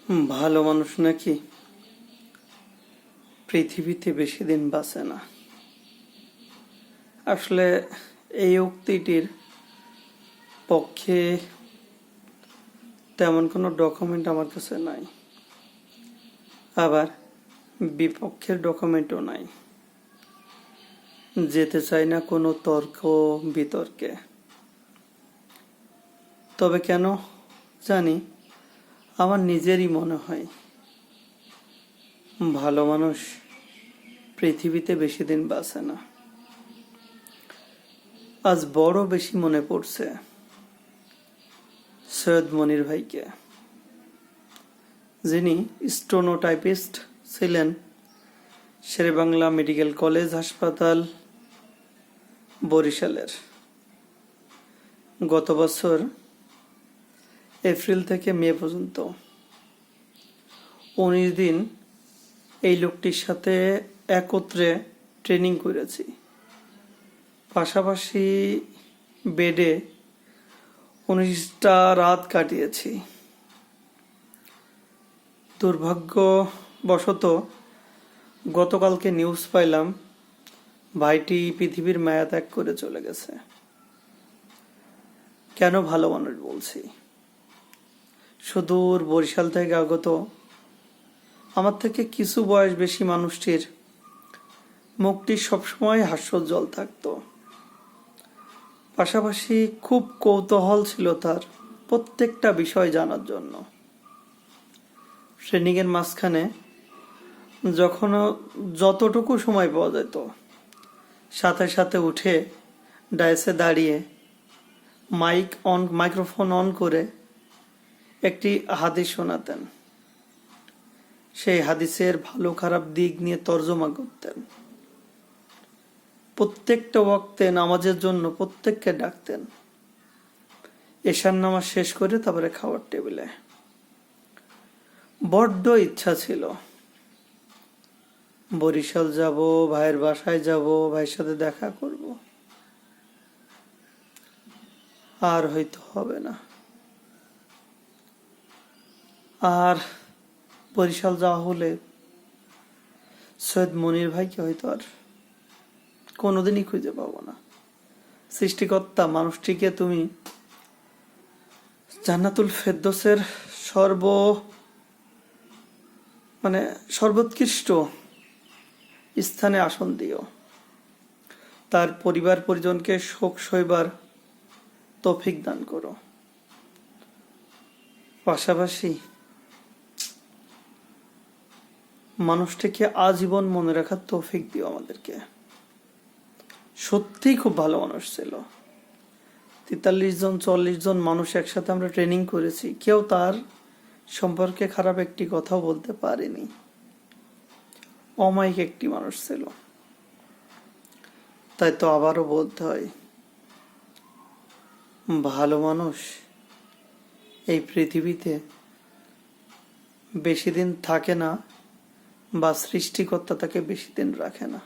ভালো মানুষ নাকি পৃথিবীতে বেশি দিন বাঁচে না। আসলে এই উক্তিটির পক্ষে তেমন কোনো ডকুমেন্ট আমার কাছে নাই, আবার বিপক্ষের ডকুমেন্টও নাই। যেতে চাই না কোনো তর্ক বিতর্কে। তবে কেন জানি আমার নিজেরই মনে হয় ভালো মানুষ পৃথিবীতে বেশি দিন বাঁচে না। আজ বড় বেশি মনে পড়ছে সৈয়দ মনির ভাইকে, যিনি স্টোনোটাইপিস্ট ছিলেন শেরেবাংলা মেডিকেল কলেজ হাসপাতাল বরিশালের। গত বছর এপ্রিল থেকে মে পর্যন্ত 19 দিন এই লোকটির সাথে একত্রে ট্রেনিং করেছি। পাশাপাশি বেডে 19টা রাত কাটিয়েছি। দুর্ভাগ্যবশত গতকালকে নিউজ পাইলাম ভাইটি পৃথিবীর মায়া ত্যাগ করে চলে গেছে। কেন ভালো মানুষ বলছি? সুদূর বরিশাল থেকে আগত আমার থেকে কিছু বয়স বেশি মানুষটির মুখটি সবসময় হাস্যোজ্জ্বল থাকত। পাশাপাশি খুব কৌতূহল ছিল তার প্রত্যেকটা বিষয় জানার জন্য। ট্রেনিংয়ের মাঝখানে যতটুকু সময় পাওয়া যেত সাথে সাথে উঠে ডায়াসে দাঁড়িয়ে মাইক্রোফোন অন করে একটি হাদিস শোনাতেন। সেই হাদিসের ভালো খারাপ দিক নিয়ে তর্জমা করতেন। প্রত্যেকটা ওয়াক্তে নামাজের জন্য প্রত্যেককে ডাকতেন। এশার নামাজ শেষ করে তারপরে খাওয়ার টেবিলে। বড্ড ইচ্ছা ছিল বরিশাল যাব, ভাইয়ের বাসায় যাব, ভাইয়ের সাথে দেখা করব। আর হয়তো হবে না। আর বরিশাল যাওয়া হলে সৈয়দ মনির ভাইকে হয়তো আর কোনোদিনই খুঁজে পাবো না। সৃষ্টিকর্তা মানুষটিকে তুমি জান্নাতুল ফেরদৌসের সর্বোৎকৃষ্ট স্থানে আসন দিও। তার পরিবার পরিজনকে শোক সইবার তৌফিক দান করো। পাশাপাশি মানুষটিকে আজীবন মনে রাখার তৌফিক দিও আমাদেরকে। সত্যিই খুব ভালো মানুষ ছিল। 43 জন 40 জন মানুষ একসাথে আমরা ট্রেনিং করেছি, কেউ তার সম্পর্কে খারাপ একটি কথাও বলতে পারেনি। অমায়িক একটি মানুষ ছিল। তাই তো আবারও বলতে হয়, ভালো মানুষ এই পৃথিবীতে বেশি দিন থাকে না, বা সৃষ্টিকর্তা তাকে বেশি দিন রাখে না।